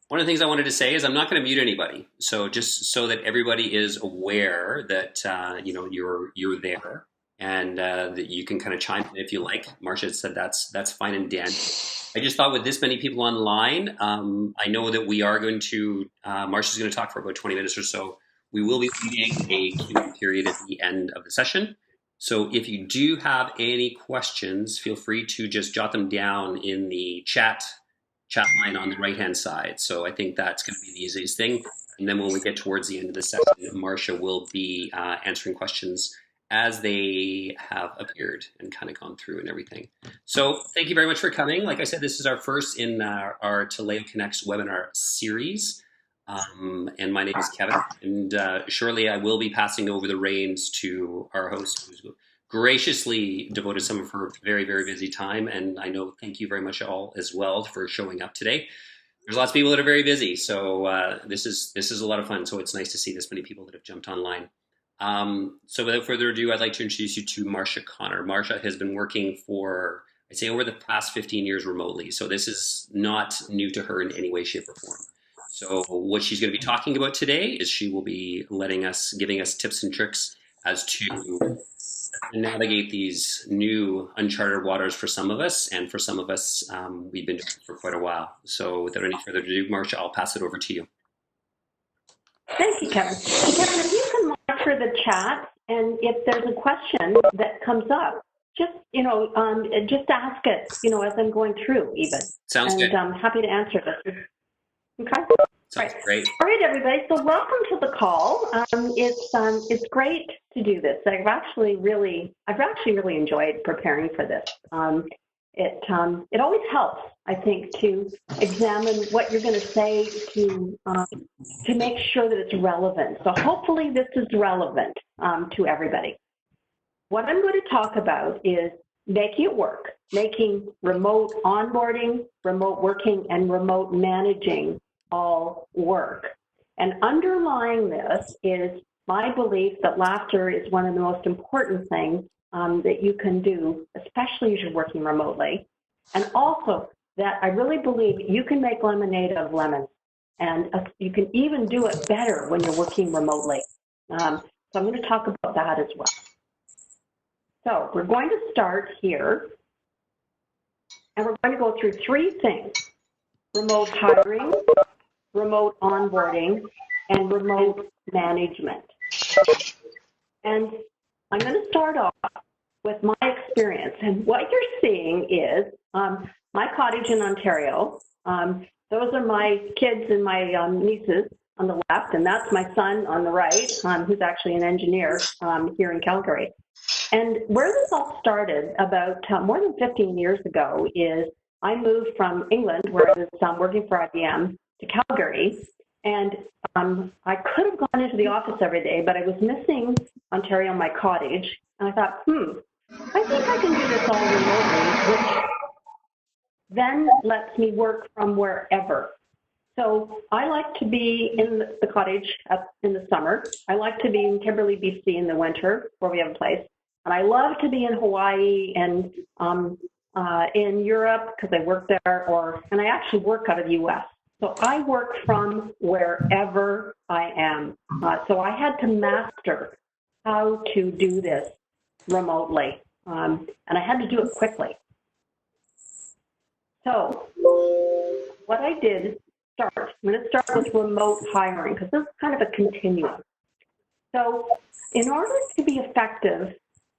One of the things I wanted to say is I'm not going to mute anybody. So just so that everybody is aware that you're there and that you can kind of chime in if you like. Marsha said that's fine and dandy. I just thought with this many people online, I know that we are going to Marsha's going to talk for about 20 minutes or so. We will be leading a Q&A period at the end of the session. So if you do have any questions, feel free to just jot them down in the chat line on the right-hand side. So I think that's going to be the easiest thing. And then when we get towards the end of the session, Marsha will be answering questions as they have appeared and kind of gone through and everything. So thank you very much for coming. Like I said, this is our first in our Taleo Connects webinar series. And my name is Kevin. And shortly I will be passing over the reins to our host, who's graciously devoted some of her very, very busy time. And I know, thank you very much all as well for showing up today. There's lots of people that are very busy. So this is a lot of fun. So it's nice to see this many people that have jumped online. So without further ado, I'd like to introduce you to Marsha Connor. Marsha has been working for, I'd say, over the past 15 years remotely. So this is not new to her in any way, shape, or form. So what she's going to be talking about today is she will be giving us tips and tricks as to navigate these new uncharted waters for some of us, and for some of us, we've been doing it for quite a while. So without any further ado, Marsha, I'll pass it over to you. Thank you, Kevin. Kevin, if you can monitor the chat, and if there's a question that comes up, just just ask it, as I'm going through, even. Sounds good. And I'm happy to answer this. Okay. Sounds great. All right, everybody. So welcome to the call. It's great to do this. I've actually really enjoyed preparing for this. It always helps, I think, to examine what you're going to say to make sure that it's relevant. So hopefully this is relevant to everybody. What I'm going to talk about is making it work, making remote onboarding, remote working, and remote managing all work. And underlying this is my belief that laughter is one of the most important things that you can do, especially as you're working remotely. And also that I really believe you can make lemonade out of lemons. And you can even do it better when you're working remotely. So I'm going to talk about that as well. So we're going to start here. And we're going to go through three things: remote hiring, remote onboarding, and remote management. And I'm going to start off with my experience. And what you're seeing is my cottage in Ontario. Those are my kids and my nieces on the left, and that's my son on the right, who's actually an engineer here in Calgary. And where this all started about more than 15 years ago is I moved from England, where I was working for IBM, to Calgary. And I could have gone into the office every day, but I was missing Ontario, my cottage. And I thought, I think I can do this all remotely, which then lets me work from wherever. So I like to be in the cottage in the summer. I like to be in Kimberley, BC in the winter, where we have a place. And I love to be in Hawaii and in Europe because I work there, and I actually work out of the U.S. So I work from wherever I am. So I had to master how to do this remotely, and I had to do it quickly. So what I did I'm going to start with remote hiring because this is kind of a continuum. So in order to be effective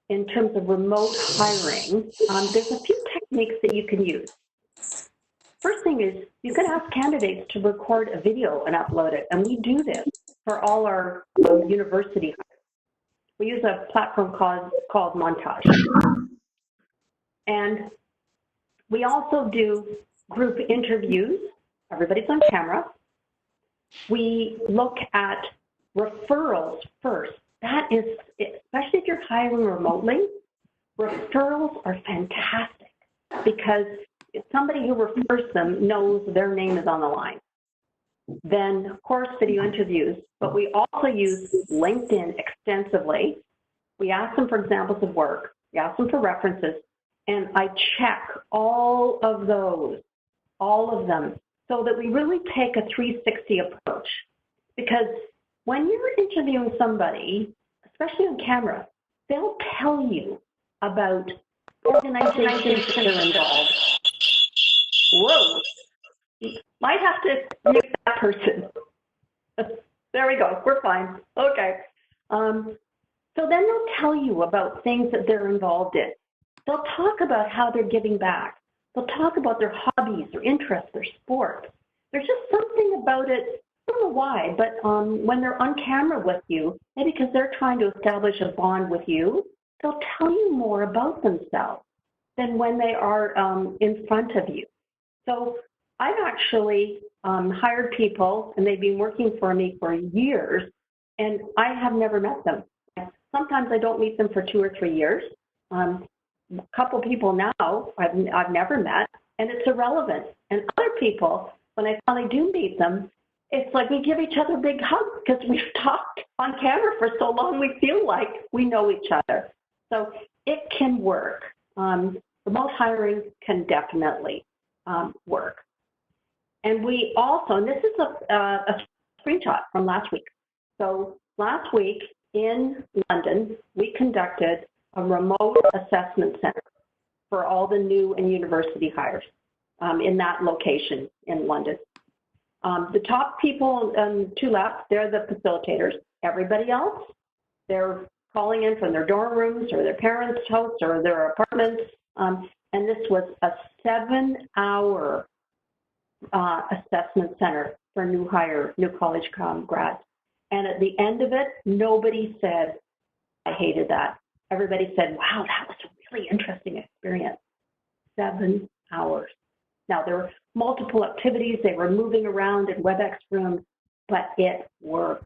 in terms of remote hiring, there's a few techniques that you can use. First thing is you can ask candidates to record a video and upload it, and we do this for all our university hires. We use a platform called Montage. And we also do group interviews. Everybody's on camera. We look at referrals first. That is, especially if you're hiring remotely, referrals are fantastic because somebody who refers them knows their name is on the line. Then, of course, video interviews, but we also use LinkedIn extensively. We ask them for examples of work. We ask them for references, and I check all of those, all of them, so that we really take a 360 approach. Because when you're interviewing somebody, especially on camera, they'll tell you about organizations that are involved. Whoa, might have to mute that person. There we go, we're fine, okay. So then they'll tell you about things that they're involved in. They'll talk about how they're giving back. They'll talk about their hobbies, their interests, their sports. There's just something about it, I don't know why, but when they're on camera with you, maybe because they're trying to establish a bond with you, they'll tell you more about themselves than when they are in front of you. So I've actually hired people, and they've been working for me for years, and I have never met them. Sometimes I don't meet them for 2 or 3 years. A couple people now I've never met, and it's irrelevant. And other people, when I finally do meet them, it's like we give each other big hugs because we've talked on camera for so long, we feel like we know each other. So it can work. Remote hiring can definitely work. And we also, and this is a screenshot from last week. So last week in London, we conducted a remote assessment center for all the new and university hires in that location in London. The top people to left, they're the facilitators. Everybody else, they're calling in from their dorm rooms or their parents' house or their apartments. And this was a 7-hour assessment center for new college grads. And at the end of it, nobody said, I hated that. Everybody said, wow, that was a really interesting experience. 7 hours. Now, there were multiple activities. They were moving around in WebEx rooms, but it worked.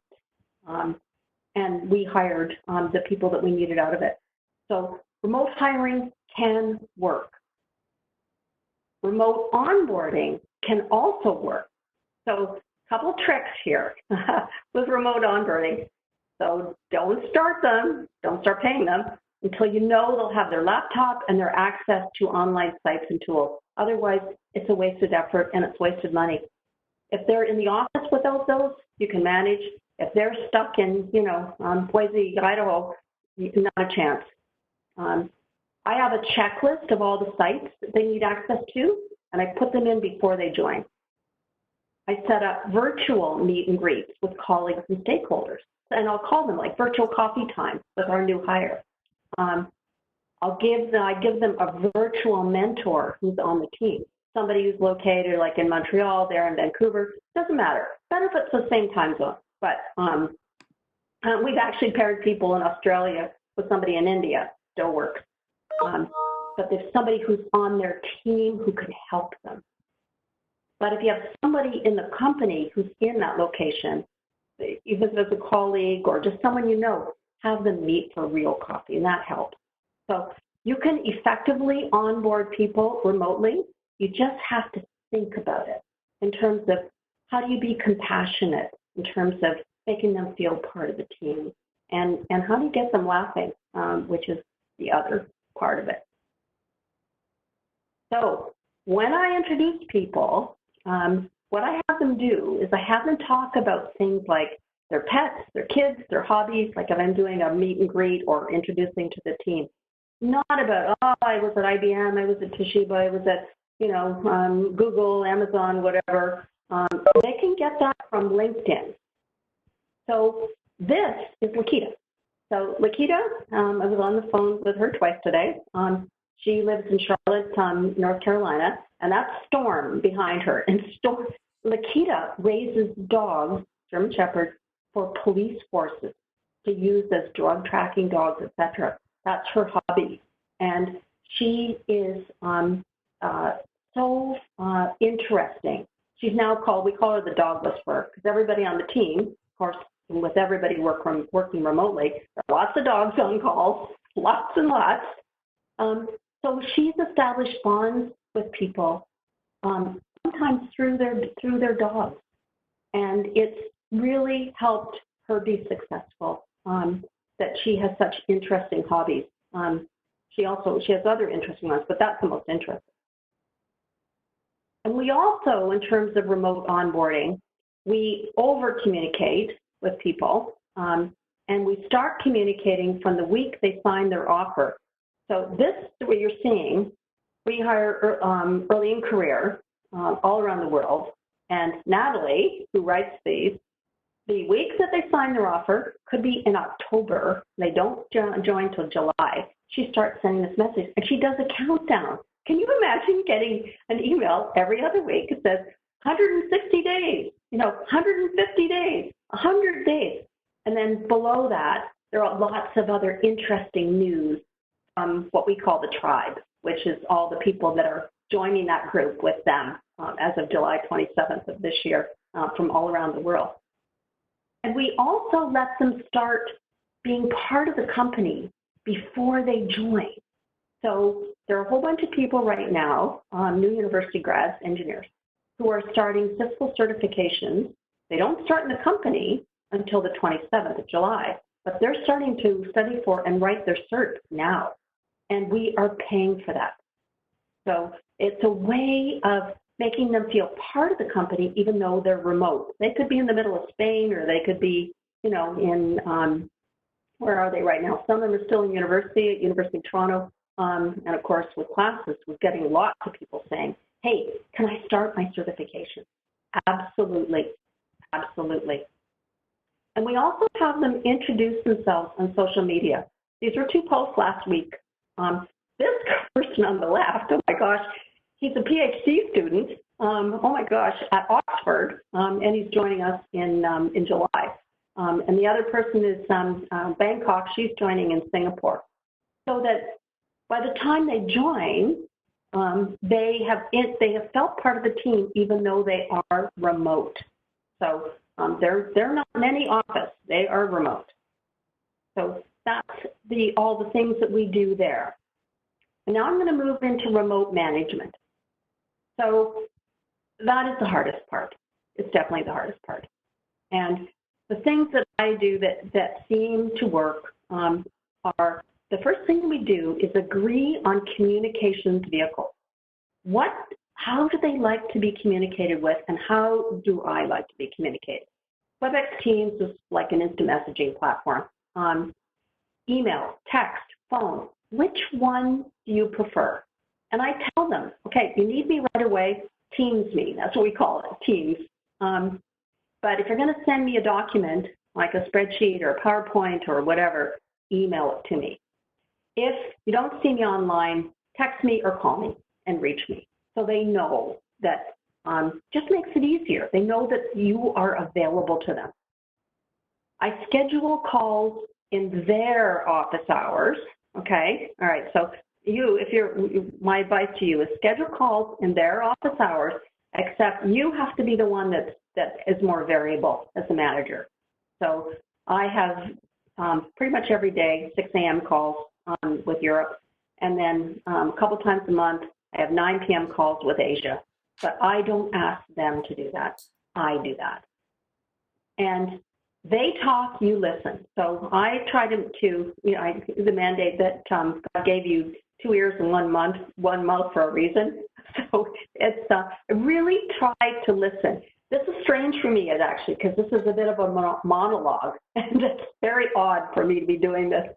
And we hired the people that we needed out of it. So remote hiring can work. Remote onboarding can also work. So a couple tricks here with remote onboarding. So don't start paying them until you know they'll have their laptop and their access to online sites and tools. Otherwise, it's a wasted effort and it's wasted money. If they're in the office without those, you can manage. If they're stuck in, Boise, Idaho, not a chance. I have a checklist of all the sites that they need access to, and I put them in before they join. I set up virtual meet and greets with colleagues and stakeholders, and I'll call them like virtual coffee time with our new hire. I give them a virtual mentor who's on the team, somebody who's located like in Montreal, there in Vancouver, doesn't matter. Better if it's the same time zone, but we've actually paired people in Australia with somebody in India, still works. But there's somebody who's on their team who can help them. But if you have somebody in the company who's in that location, even if it's a colleague or just someone you know, have them meet for real coffee, and that helps. So you can effectively onboard people remotely. You just have to think about it in terms of how do you be compassionate in terms of making them feel part of the team, and how do you get them laughing, which is the other part of it. So when I introduce people, what I have them do is I have them talk about things like their pets, their kids, their hobbies, like if I'm doing a meet and greet or introducing to the team. Not about, oh, I was at IBM, I was at Toshiba, I was at, Google, Amazon, whatever. They can get that from LinkedIn. So this is Lakita. So Lakita, I was on the phone with her twice today. She lives in Charlotte, North Carolina, and that's Storm behind her. And Lakita raises dogs, German Shepherds, for police forces to use as drug tracking dogs, etc. That's her hobby. And she is so interesting. She's now we call her the dog whisperer, because everybody on the team, of course, with everybody working remotely, there are lots of dogs on calls, lots and lots. So she's established bonds with people, sometimes through their dogs, and it's really helped her be successful. That she has such interesting hobbies. She has other interesting ones, but that's the most interesting. And we also, in terms of remote onboarding, we over-communicate with people, and we start communicating from the week they sign their offer. So this is what you're seeing. We hire early in career all around the world, and Natalie, who writes these, the week that they sign their offer could be in October. They don't join till July. She starts sending this message, and she does a countdown. Can you imagine getting an email every other week that says 160 days, 150 days, 100 days? And then below that, there are lots of other interesting news from what we call the tribe, which is all the people that are joining that group with them as of July 27th of this year from all around the world. And we also let them start being part of the company before they join. So there are a whole bunch of people right now, new university grads, engineers, who are starting Cisco certifications. They don't start in the company until the 27th of July, but they're starting to study for and write their cert now. And we are paying for that. So it's a way of making them feel part of the company, even though they're remote. They could be in the middle of Spain, or they could be, in, where are they right now? Some of them are still in university, at University of Toronto. And of course, with classes, we're getting lots of people saying, hey, can I start my certification? Absolutely, absolutely. And we also have them introduce themselves on social media. These were 2 posts last week. This person on the left, oh my gosh, he's a PhD student, oh my gosh, at Oxford, and he's joining us in July. And the other person is Bangkok, she's joining in Singapore. So that by the time they join, they have felt part of the team even though they are remote. So they're not in any office, they are remote. So that's all the things that we do there. And now I'm going to move into remote management. So that is the hardest part. It's definitely the hardest part. And the things that I do that seem to work are, the first thing we do is agree on communications vehicle. How do they like to be communicated with, and how do I like to be communicated? WebEx Teams is like an instant messaging platform. Email, text, phone, which one do you prefer? And I tell them, okay, if you need me right away, Teams me. That's what we call it, Teams. But if you're going to send me a document, like a spreadsheet or a PowerPoint or whatever, email it to me. If you don't see me online, text me or call me and reach me. So they know that just makes it easier. They know that you are available to them. I schedule calls in their office hours, okay? All right, so my advice to you is schedule calls in their office hours, except you have to be the one that is more variable as a manager. So I have pretty much every day 6 a.m. calls with Europe, and then a couple times a month I have 9 p.m. calls with Asia. But I don't ask them to do that. I do that. And they talk, you listen. So I try to the mandate that God gave you 2 ears and 1 mouth for a reason. So it's I really try to listen. This is strange for me, actually, because this is a bit of a monologue, and it's very odd for me to be doing this.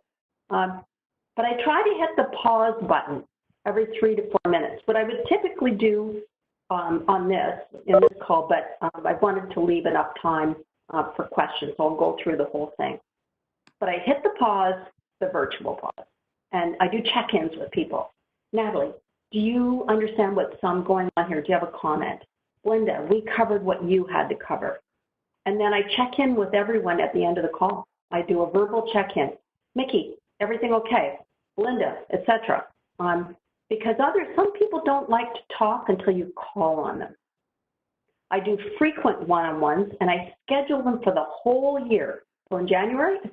But I try to hit the pause button every 3 to 4 minutes. What I would typically do in this call, but I wanted to leave enough time for questions, so I'll go through the whole thing. But I hit the pause, the virtual pause, and I do check-ins with people. Natalie, do you understand what's going on here? Do you have a comment? Linda, we covered what you had to cover. And then I check in with everyone at the end of the call. I do a verbal check-in. Mickey, everything okay? Linda, etc. Because some people don't like to talk until you call on them. I do frequent one-on-ones, and I schedule them for the whole year. So in January, I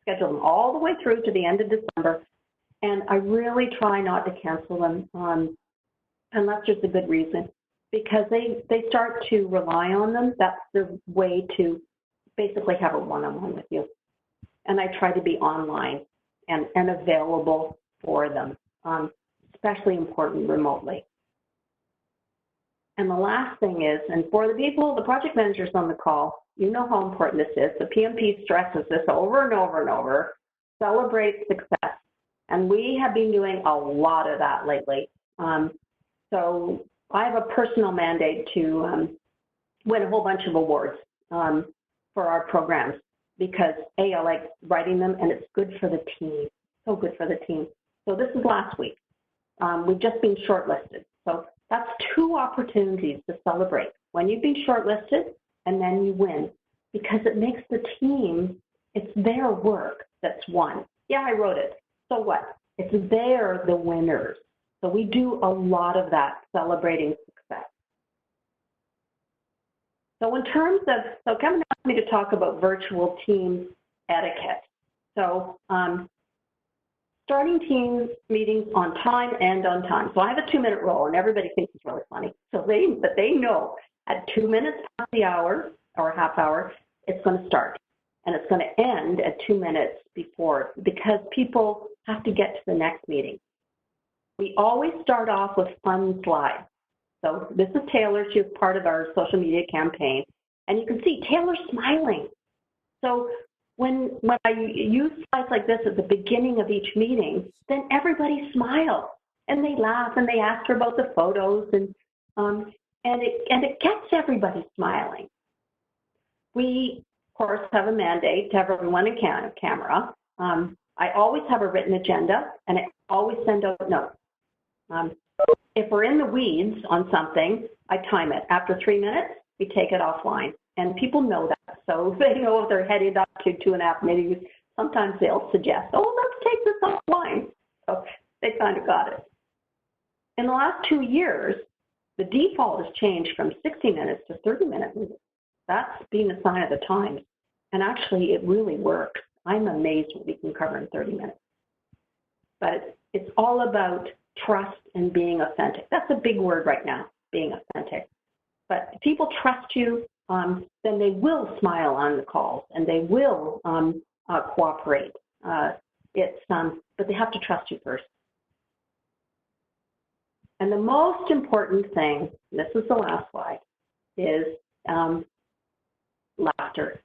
schedule them all the way through to the end of December, and I really try not to cancel them unless there's a good reason, because they start to rely on them. That's the way to basically have a one-on-one with you. And I try to be online and available for them, especially important remotely. And the last thing is, and for the people, the project managers on the call, you know how important this is. The PMP stresses this over and over and over. Celebrate success. And we have been doing a lot of that lately. So I have a personal mandate to win a whole bunch of awards for our programs because, A, I like writing them, and it's good for the team. So good for the team. So this is last week. We've just been shortlisted. So that's 2 opportunities to celebrate. When you've been shortlisted and then you win, because it makes the team, it's their work that's won. Yeah, I wrote it. So what? It's they're the winners. So we do a lot of that, celebrating success. So in terms of, so Kevin asked me to talk about virtual team etiquette. So starting team meetings on time and on time. So I have a 2-minute rule, and everybody thinks it's really funny. So they know at 2 minutes past the hour or a half hour, it's going to start, and it's going to end at 2 minutes before because people have to get to the next meeting. We always start off with fun slides. So this is Taylor. She was part of our social media campaign, and you can see Taylor smiling. So when I use slides like this at the beginning of each meeting, then everybody smiles and they laugh and they ask her about the photos, and it gets everybody smiling. We, of course, have a mandate to have everyone in camera. I always have a written agenda, and I always send out notes. If we're in the weeds on something, I time it. After 3 minutes, we take it offline. And people know that. So they know if they're headed up to 2.5 minutes, sometimes they'll suggest, oh, let's take this offline. So they kind of got it. In the last 2 years, the default has changed from 60 minutes to 30-minute meetings. That's being a sign of the times. And actually, it really works. I'm amazed what we can cover in 30 minutes. But it's all about trust and being authentic. That's a big word right now, being authentic. But if people trust you, then they will smile on the calls and they will cooperate. But they have to trust you first. And the most important thing, this is the last slide, is laughter.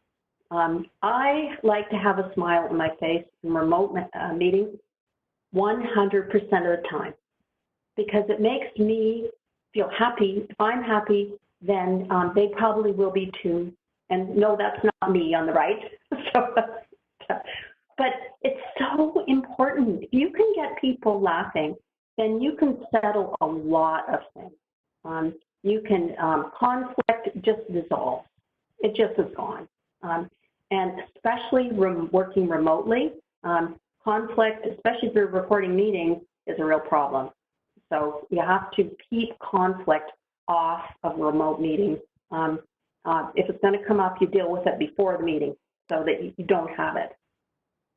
I like to have a smile on my face in remote meetings 100% of the time, because it makes me feel happy. If I'm happy, then they probably will be too. And no, that's not me on the right. But it's so important. If you can get people laughing, then you can settle a lot of things. You can, conflict just dissolves. It just is gone. And especially working remotely, conflict, especially if you're recording meetings, is a real problem. So you have to keep conflict off of remote meetings. If it's going to come up, you deal with it before the meeting so that you don't have it.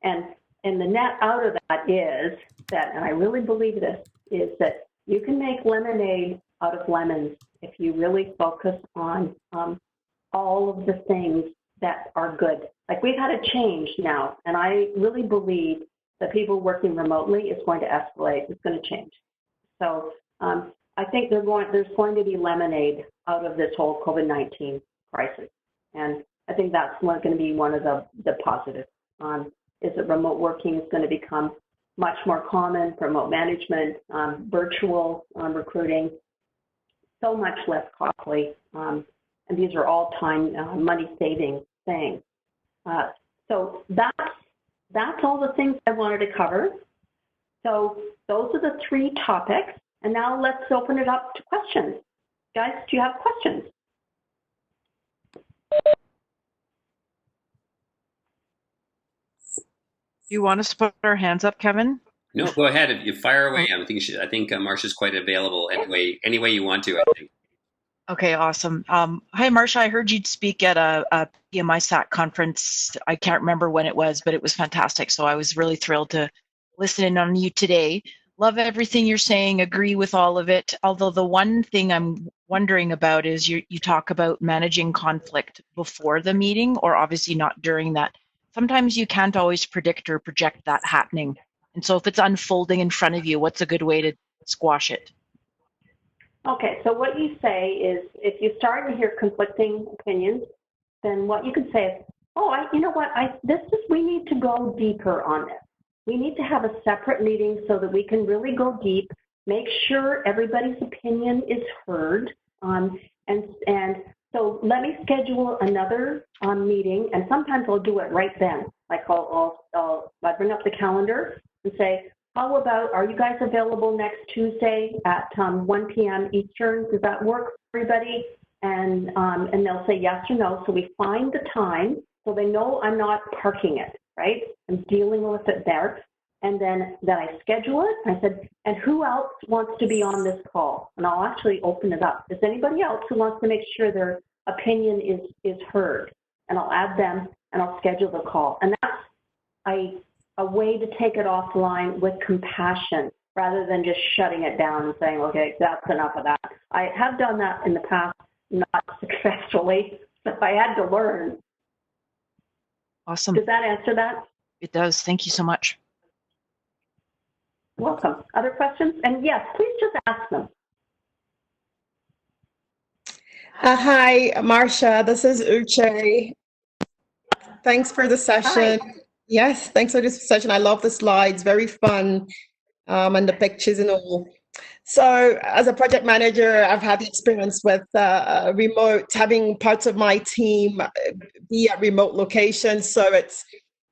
And the net out of that is that, and I really believe this, is that you can make lemonade out of lemons if you really focus on all of the things that are good. Like, we've had a change now, and I really believe that people working remotely is going to escalate. It's going to change. So I think there's going to be lemonade out of this whole COVID-19 crisis. And I think that's going to be one of the positives, is that remote working is going to become much more common, remote management, virtual recruiting, so much less costly. And these are all time money-saving things. So that's all the things I wanted to cover. So those are the 3 topics. And now let's open it up to questions. Guys, do you have questions? Do you want us to put our hands up, Kevin? No, go ahead. If you fire away, I think Marsha's quite available any way you want to, I think. Okay, awesome. Hi, Marsha. I heard you'd speak at a PMI SAC conference. I can't remember when it was, but it was fantastic. So I was really thrilled to listen in on you today. Love everything you're saying. Agree with all of it. Although the one thing I'm wondering about is you talk about managing conflict before the meeting, or obviously not during that. Sometimes you can't always predict or project that happening. And so if it's unfolding in front of you, what's a good way to squash it? Okay, so what you say is if you start to hear conflicting opinions, then what you can say is, oh, you know what, we need to go deeper on this. We need to have a separate meeting so that we can really go deep, make sure everybody's opinion is heard, and so let me schedule another meeting, and sometimes I'll do it right then. Like I'll bring up the calendar and say, how about, are you guys available next Tuesday at 1 p.m. Eastern? Does that work for everybody? And they'll say yes or no. So we find the time so they know I'm not parking it, right? I'm dealing with it there. And then I schedule it. I said, and who else wants to be on this call? And I'll actually open it up. Is anybody else who wants to make sure their opinion is heard? And I'll add them and I'll schedule the call. And that's a way to take it offline with compassion rather than just shutting it down and saying, okay, that's enough of that. I have done that in the past, not successfully, but I had to learn. Awesome. Does that answer that? It does. Thank you so much. Welcome. Other questions? And yes, please just ask them. Hi, Marsha. This is Uche. Thanks for the session. Hi. Yes, thanks for this session. I love the slides, very fun, and the pictures and all. So as a project manager, I've had the experience with remote, having parts of my team be at remote locations. So it's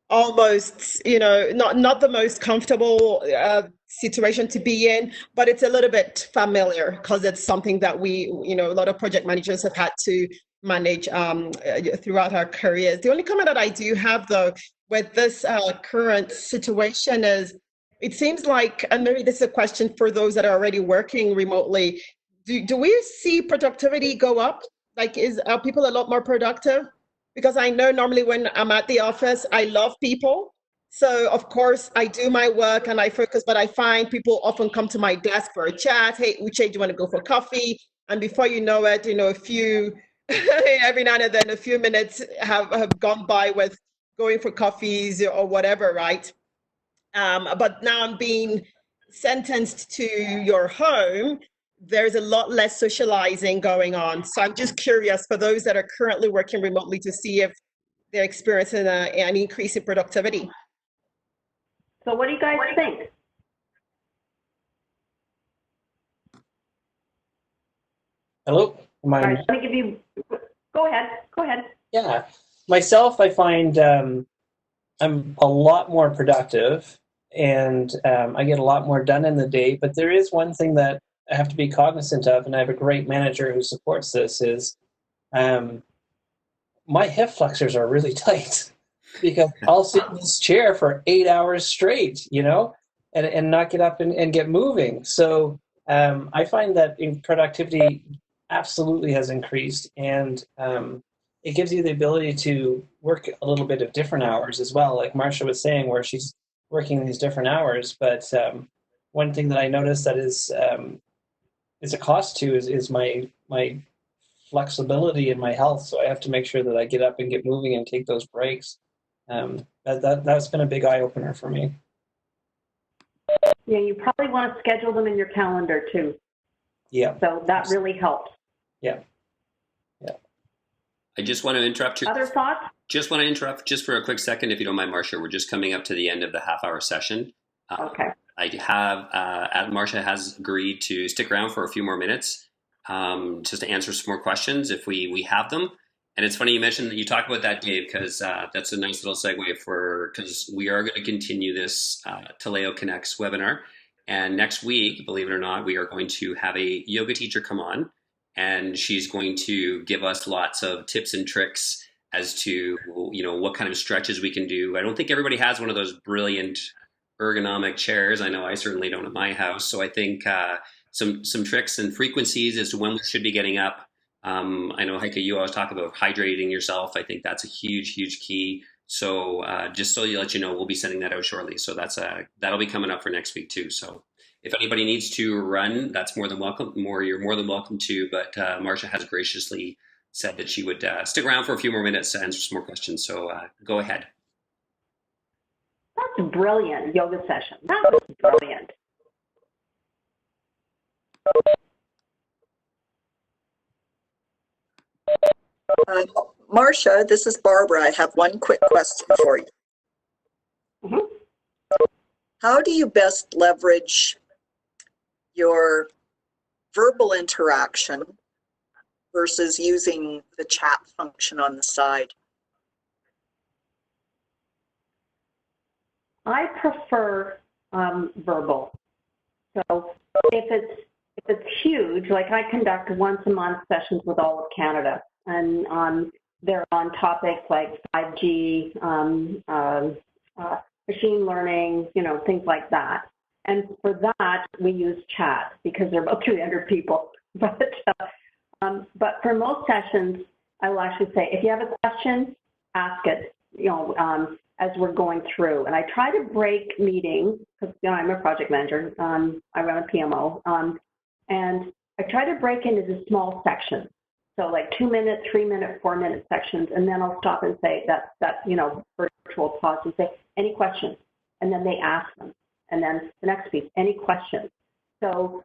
almost, not the most comfortable situation to be in, but it's a little bit familiar because it's something that we, a lot of project managers have had to manage throughout our careers. The only comment that I do have, though, with this current situation is, it seems like, and maybe this is a question for those that are already working remotely, do we see productivity go up? Like, are people a lot more productive? Because I know normally when I'm at the office, I love people. So of course I do my work and I focus, but I find people often come to my desk for a chat. Hey, Uche, do you want to go for coffee? And before you know it, a few, every now and then, a few minutes have gone by with going for coffees or whatever, right? But now I'm being sentenced to your home. There's a lot less socializing going on. So I'm just curious for those that are currently working remotely to see if they're experiencing an increase in productivity. So what do you guys think? Hello? All right, let me give you, go ahead. Yeah, myself, I find I'm a lot more productive and I get a lot more done in the day, but there is one thing that I have to be cognizant of, and I have a great manager who supports this, is my hip flexors are really tight because I'll sit in this chair for 8 hours straight, and not get up and get moving. So I find that in productivity absolutely has increased, and it gives you the ability to work a little bit of different hours as well, like Marsha was saying, where she's working these different hours. But one thing that I noticed that is a cost to is my flexibility and my health. So I have to make sure that I get up and get moving and take those breaks. That's been a big eye opener for me. Yeah, you probably want to schedule them in your calendar too. Yeah. So that really helps. Yeah. I just want to interrupt you. Other thoughts? Just want to interrupt just for a quick second, if you don't mind, Marsha. We're just coming up to the end of the half-hour session. Okay. I have, Marsha has agreed to stick around for a few more minutes just to answer some more questions if we have them. And it's funny you mentioned that you talked about that, Dave, because that's a nice little segue because we are going to continue this Taleo Connects webinar. And next week, believe it or not, we are going to have a yoga teacher come on, and she's going to give us lots of tips and tricks as to, what kind of stretches we can do. I don't think everybody has one of those brilliant ergonomic chairs. I know I certainly don't at my house. So I think some tricks and frequencies as to when we should be getting up. I know, Heike, you always talk about hydrating yourself. I think that's a huge, huge key. So just so you let you know, we'll be sending that out shortly. So that'll be coming up for next week too. So if anybody needs to run, that's more than welcome. You're more than welcome to. But Marsha has graciously said that she would stick around for a few more minutes to answer some more questions. So go ahead. That's a brilliant yoga session. That was brilliant. Marsha, this is Barbara. I have one quick question for you. Mhm. How do you best leverage your verbal interaction versus using the chat function on the side? I prefer verbal. So if it's huge, like I conduct once a month sessions with all of Canada, and they're on topics like 5G, machine learning, things like that. And for that, we use chat because there are about 300 people. But for most sessions, I will actually say, if you have a question, ask it, as we're going through. And I try to break meetings, because I'm a project manager, I run a PMO, and I try to break into the small sections. So like 2-minute, 3-minute, 4-minute sections, and then I'll stop and say that virtual pause and say, any questions? And then they ask them. And then the next piece, any questions? So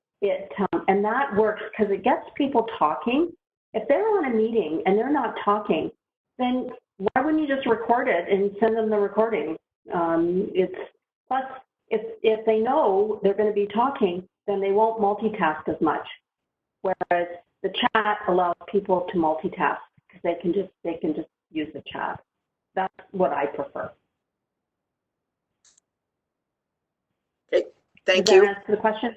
and that works because it gets people talking. If they're on a meeting and they're not talking, then why wouldn't you just record it and send them the recording? Plus, if they know they're going to be talking, then they won't multitask as much. Whereas the chat allows people to multitask because they can just use the chat. That's what I prefer. Okay, thank you. you. Does that answer the question?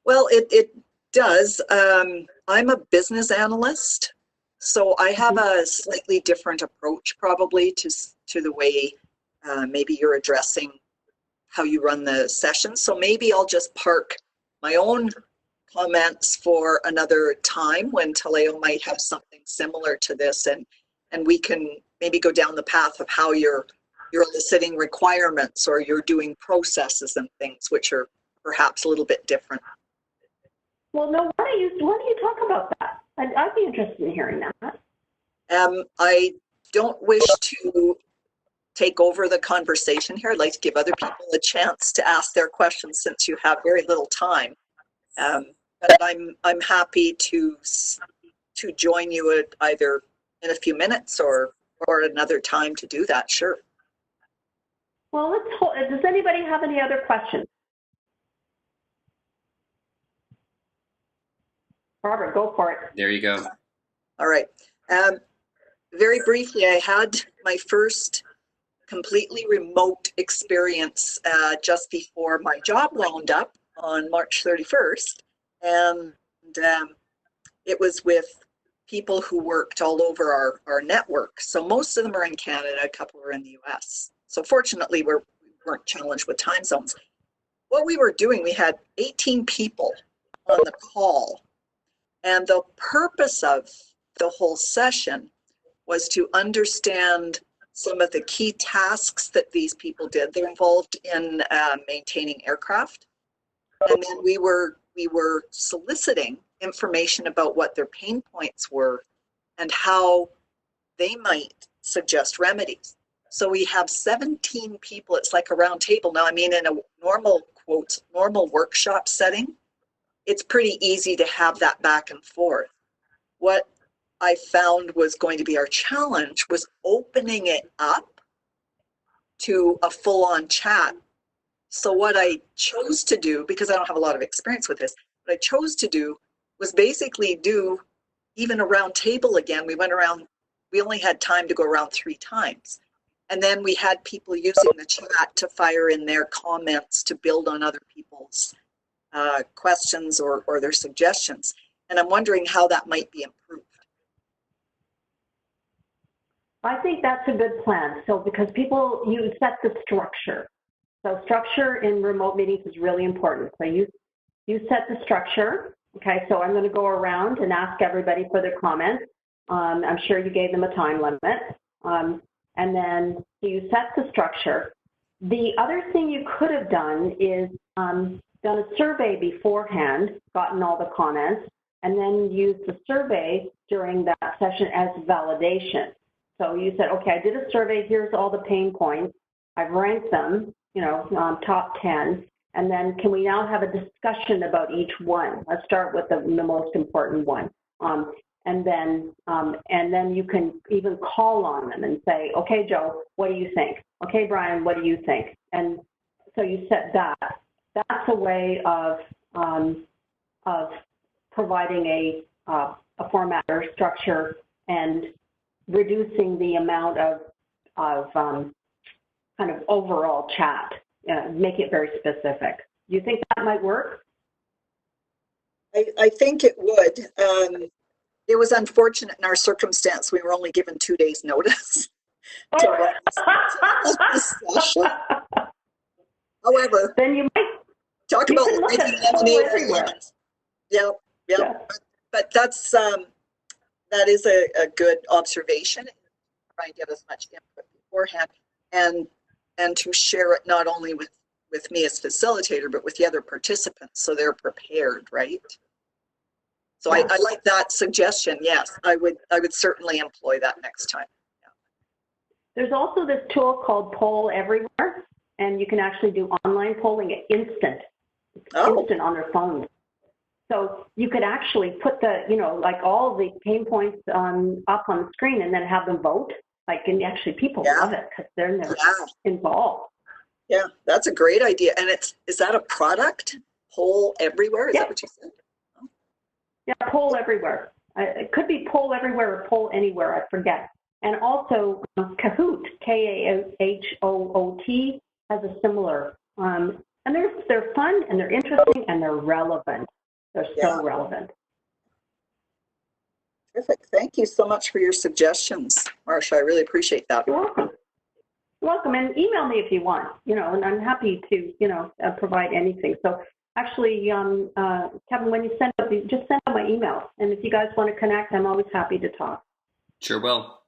Well, it does. I'm a business analyst, so I have a slightly different approach probably to the way maybe you're addressing how you run the session. So maybe I'll just park my own comments for another time when Taleo might have something similar to this, and we can maybe go down the path of how you're eliciting requirements or you're doing processes and things which are perhaps a little bit different. Well, no, why don't you talk about that? I'd be interested in hearing that. I don't wish to take over the conversation here. I'd like to give other people a chance to ask their questions since you have very little time. But I'm happy to join you at either in a few minutes or another time to do that. Sure. Well, does anybody have any other questions? Barbara, go for it. There you go. All right. Very briefly, I had my first completely remote experience just before my job wound up on March 31st. And it was with people who worked all over our network. So most of them are in Canada, a couple are in the US. So fortunately, we weren't challenged with time zones. What we were doing, we had 18 people on the call. And the purpose of the whole session was to understand some of the key tasks that these people did. They're involved in maintaining aircraft. And then we were soliciting information about what their pain points were and how they might suggest remedies. So we have 17 people. It's like a round table. Now, I mean, in a normal, quote, normal workshop setting, it's pretty easy to have that back and forth. What I found was going to be our challenge was opening it up to a full-on chat. So what I chose to do, because I don't have a lot of experience with this, what I chose to do was basically do even a round table again. We went around, we only had time to go around 3 times. And then we had people using the chat to fire in their comments to build on other people's questions or their suggestions. And I'm wondering how that might be improved. I think that's a good plan. So because you set the structure. So structure in remote meetings is really important. So you set the structure. Okay, so I'm going to go around and ask everybody for their comments. I'm sure you gave them a time limit. And then you set the structure. The other thing you could have done is done a survey beforehand, gotten all the comments, and then used the survey during that session as validation. So you said, okay, I did a survey, here's all the pain points. I've ranked them, top 10. And then can we now have a discussion about each one? Let's start with the most important one. And and then you can even call on them and say, okay, Joe, what do you think? Okay, Brian, what do you think? And so you set that. That's a way of providing a format or structure and reducing the amount of kind of overall chat. Make it very specific. Do you think that might work? I think it would. It was unfortunate in our circumstance. We were only given 2 days notice to run this session. However, then you might talk about making lemonade everywhere. Yep. Yeah. But that's that is a good observation. Try and get as much input beforehand, and to share it not only with me as facilitator, but with the other participants, so they're prepared, right? So I like that suggestion. Yes, I would certainly employ that next time. Yeah. There's also this tool called Poll Everywhere, and you can actually do online polling at instant on their phones. So you could actually put the, like all the pain points up on the screen and then have them vote. And actually people love it because they're involved. Yeah, that's a great idea. And is that a product? Poll Everywhere? Is that what you said? Yeah, Poll Everywhere. It could be Poll Everywhere or Poll Anywhere, I forget. And also Kahoot, K-A-H-O-O-T, has a similar. And they're fun and they're interesting and they're relevant. They're so relevant. Terrific. Thank you so much for your suggestions, Marsha. I really appreciate that. You're welcome. You're welcome. And email me if you want, and I'm happy to, provide anything. So actually, Kevin, when you send out, just send out my email. And if you guys want to connect, I'm always happy to talk. Sure will.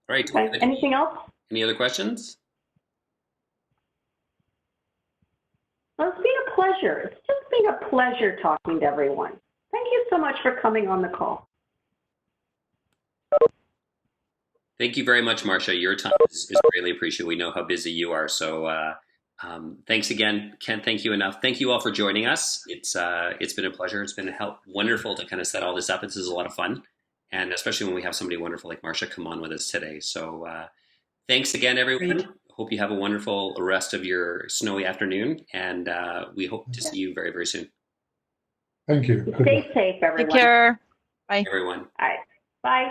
All right. Okay. Anything else? Any other questions? Well, it's been a pleasure. It's just been a pleasure talking to everyone. Thank you so much for coming on the call. Thank you very much, Marsha. Your time is greatly appreciated. We know how busy you are. So thanks again. Can't thank you enough. Thank you all for joining us. It's been a pleasure. It's been wonderful to kind of set all this up. This is a lot of fun. And especially when we have somebody wonderful like Marsha come on with us today. So thanks again, everyone. Great. Hope you have a wonderful rest of your snowy afternoon. And we hope to see you very, very soon. Thank you. Stay safe, everyone. Take care. Bye. Everyone. All right. Bye.